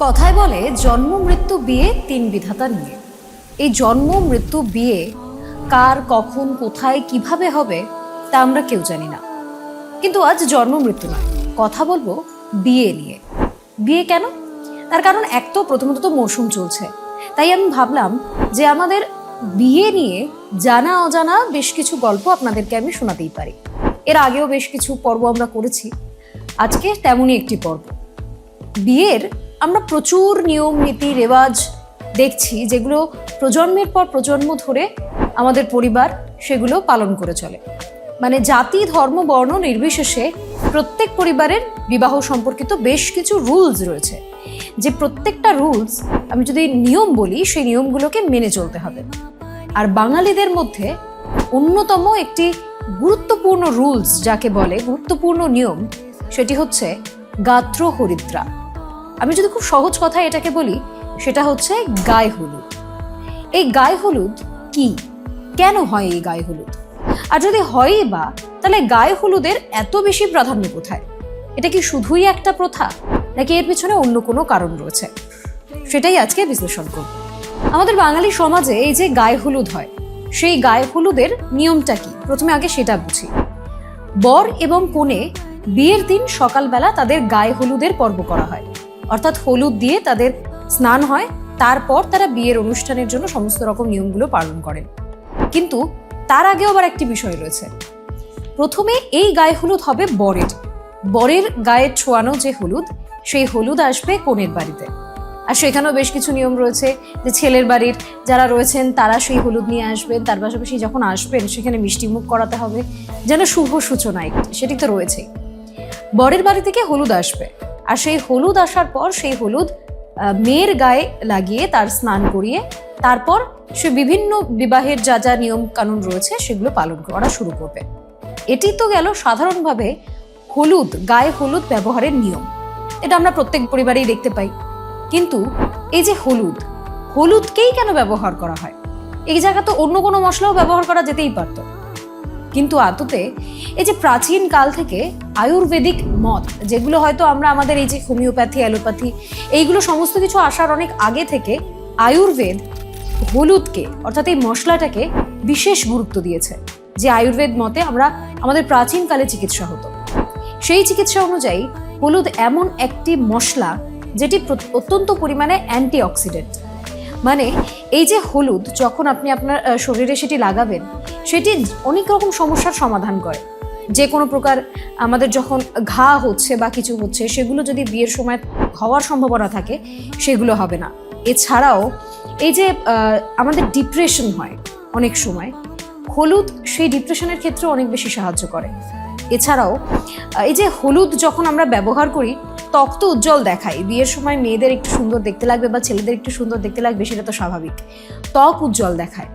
কথায় বলে জন্ম মৃত্যু বিয়ে তিন বিধাতা নিয়ে। এই জন্ম মৃত্যু বিয়ে কার কখন কোথায় কিভাবে হবে তা আমরা কেউ জানি না। কিন্তু আজ জন্ম মৃত্যু নয়, কথা বলবো বিয়ে নিয়ে। বিয়ে কেন? তার কারণ এক তো প্রথমত তো মৌসুম চলছে, তাই আমি ভাবলাম যে আমাদের বিয়ে নিয়ে জানা অজানা বেশ কিছু গল্প আপনাদেরকে আমি শোনাতেই পারি। এর আগেও বেশ কিছু পর্ব আমরা করেছি, আজকে তেমনই একটি পর্ব। বিয়ের আমরা প্রচুর নিয়ম নীতি রেওয়াজ দেখছি, যেগুলো প্রজন্মের পর প্রজন্ম ধরে আমাদের পরিবার সেগুলো পালন করে চলে। মানে জাতি ধর্ম বর্ণ নির্বিশেষে প্রত্যেক পরিবারের বিবাহ সম্পর্কিত বেশ কিছু রুলস রয়েছে, যে প্রত্যেকটা রুলস আমি যদি নিয়ম বলি সেই নিয়মগুলোকে মেনে চলতে হবে। আর বাঙালিদের মধ্যে অন্যতম একটি গুরুত্বপূর্ণ রুলস যাকে বলে গুরুত্বপূর্ণ নিয়ম, সেটি হচ্ছে গাত্র হরিদ্রা। আমি যদি খুব সহজ কথায় এটাকে বলি, সেটা হচ্ছে গায়ে হলুদ। এই গায়ে হলুদ কি, কেন হয় এই গায়ে হলুদ? আর যদি হয়ই বা, তাহলে গায়ে হলুদের এত বেশি প্রাধান্য কোথায়? এটা কি শুধুই একটা প্রথা, নাকি এর পিছনে অন্য কোনো কারণ রয়েছে? সেটাই আজকে বিশ্লেষণ করব। আমাদের বাঙালি সমাজে এই যে গায়ে হলুদ হয়, সেই গায়ে হলুদের নিয়মটা কি প্রথমে আগে সেটা বুঝি। বর এবং কনে বিয়ের দিন সকালবেলা তাদের গায়ে হলুদের পর্ব করা হয়, অর্থাৎ হলুদ দিয়ে তাদের স্নান হয়। তারপর তারা বিয়ের অনুষ্ঠানের জন্য সমস্ত রকম নিয়মগুলো পালন করেন। কিন্তু তার আগেও আবার একটি বিষয় রয়েছে। প্রথমে এই গায়ে হলুদ হবে বরের গায়ে ছোঁয়ানো যে হলুদ, সেই হলুদ আসবে কনের বাড়িতে। আর সেখানেও বেশ কিছু নিয়ম রয়েছে, যে ছেলের বাড়ির যারা রয়েছেন তারা সেই হলুদ নিয়ে আসবেন। তার পাশাপাশি যখন আসবেন সেখানে মিষ্টি মুখ করাতে হবে, যেন শুভ সূচনা একটি, সেটি তো রয়েছেই। বরের বাড়ি থেকে হলুদ আসবে, আর সেই হলুদ আসার পর সেই হলুদ মেয়ের গায়ে লাগিয়ে তার স্নান করিয়ে তারপর সে বিভিন্ন বিবাহের যা যা নিয়ম কানুন রয়েছে সেগুলো পালন করা শুরু করবে। এটি তো গেল সাধারণভাবে হলুদ, গায়ে হলুদ ব্যবহারের নিয়ম। এটা আমরা প্রত্যেক পরিবারেই দেখতে পাই। কিন্তু এই যে হলুদকেই কেন ব্যবহার করা হয়? এই জায়গা তো অন্য কোনো মশলাও ব্যবহার করা যেতেই পারত। কিন্তু আদতে এই যে প্রাচীন কাল থেকে আয়ুর্বেদিক মত, যেগুলো হয়তো আমরা আমাদের এই যে হোমিওপ্যাথি, অ্যালোপ্যাথি, এইগুলো সমস্ত কিছু আসার অনেক আগে থেকে আয়ুর্বেদ হলুদকে, অর্থাৎ এই মশলাটাকে বিশেষ গুরুত্ব দিয়েছে। যে আয়ুর্বেদ মতে আমরা আমাদের প্রাচীনকালে চিকিৎসা হতো, সেই চিকিৎসা অনুযায়ী হলুদ এমন একটি মশলা যেটি অত্যন্ত পরিমাণে অ্যান্টিঅক্সিডেন্ট। মানে এই যে হলুদ যখন আপনি আপনার শরীরে সেটি লাগাবেন, সেটি অনেক রকম সমস্যার সমাধান করে। যে কোনো প্রকার আমাদের যখন ঘা হচ্ছে বা কিছু হচ্ছে, সেগুলো যদি বিয়ের সময় হওয়ার সম্ভাবনা থাকে সেগুলো হবে না। এছাড়াও এই যে আমাদের ডিপ্রেশন হয় অনেক সময়, হলুদ সেই ডিপ্রেশনের ক্ষেত্রে অনেক বেশি সাহায্য করে। এছাড়াও এই যে হলুদ যখন আমরা ব্যবহার করি, ত্বক তো উজ্জ্বল দেখায়। বিয়ের সময় মেয়েদের একটু সুন্দর দেখতে লাগবে বা ছেলেদের একটু সুন্দর দেখতে লাগবে, সেটা তো স্বাভাবিক। ত্বক উজ্জ্বল দেখায়।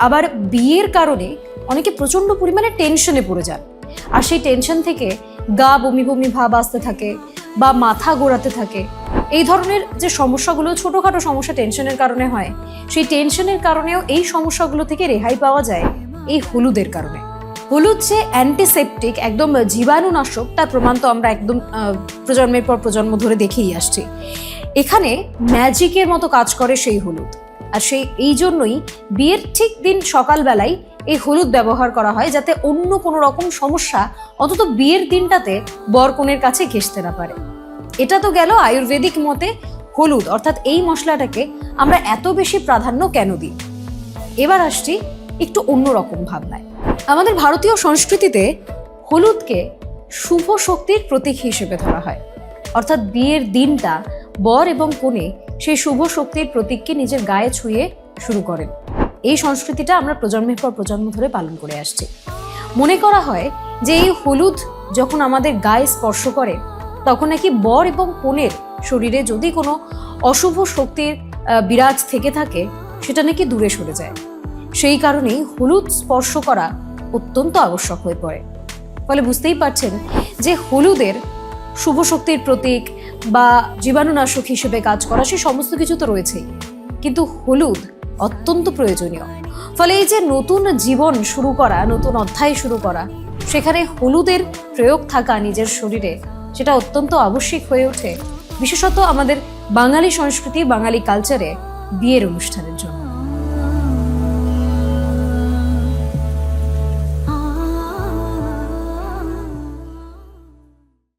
আবার বিয়ের কারণে অনেকে প্রচণ্ড পরিমাণে টেনশনে পড়ে যান, আর সেই টেনশন থেকে গা বমি বমি ভাব আসতে থাকে বা মাথা ঘোরাতে থাকে। এই ধরনের যে সমস্যাগুলো, ছোটোখাটো সমস্যা টেনশনের কারণে হয়, সেই টেনশনের কারণেও এই সমস্যাগুলো থেকে রেহাই পাওয়া যায় এই হলুদের কারণে। হলুদ যে অ্যান্টিসেপটিক, একদম জীবাণুনাশক, তার প্রমাণ তো আমরা একদম প্রজন্মের পর প্রজন্ম ধরে দেখেই আসছি। এখানে ম্যাজিকের মতো কাজ করে সেই হলুদ। আর এই জন্যই বিয়ের ঠিক দিন সকালবেলায় এই হলুদ ব্যবহার করা হয়, যাতে অন্য কোনো রকম সমস্যা অন্তত বিয়ের দিনটাতে বর কনের কাছে ঘেঁষতে না পারে। এটা তো গেল আয়ুর্বেদিক মতে হলুদ, অর্থাৎ এই মশলাটাকে আমরা এত বেশি প্রাধান্য কেন দিই। এবার আসছি একটু অন্যরকম ভাবনায়। আমাদের ভারতীয় সংস্কৃতিতে হলুদকে শুভ শক্তির প্রতীক হিসেবে ধরা হয়, অর্থাৎ বিয়ের দিনটা বর এবং কনে সেই শুভ শক্তির প্রতীককে নিজের গায়ে ছুঁয়ে শুরু করেন। এই সংস্কৃতিটা আমরা প্রজন্মের পর প্রজন্ম ধরে পালন করে আসছি। মনে করা হয় যে এই হলুদ যখন আমাদের গায়ে স্পর্শ করে, তখন নাকি বর এবং কনের শরীরে যদি কোনো অশুভ শক্তির বিরাজ থেকে থাকে, সেটা নাকি দূরে সরে যায়। সেই কারণেই হলুদ স্পর্শ করা অত্যন্ত আবশ্যক হয়ে পড়ে। ফলে বুঝতেই পারছেন যে হলুদের শুভ শক্তির প্রতীক বা জীবাণুনাশক হিসেবে কাজ করা, সেই সমস্ত কিছু তো রয়েছেই, কিন্তু হলুদ অত্যন্ত প্রয়োজনীয়। ফলে এই যে নতুন জীবন শুরু করা, নতুন অধ্যায় শুরু করা, সেখানে হলুদের প্রয়োগ থাকা নিজের শরীরে, সেটা অত্যন্ত আবশ্যিক হয়ে ওঠে, বিশেষত আমাদের বাঙালি সংস্কৃতি বাঙালি কালচারে বিয়ের অনুষ্ঠানের জন্য।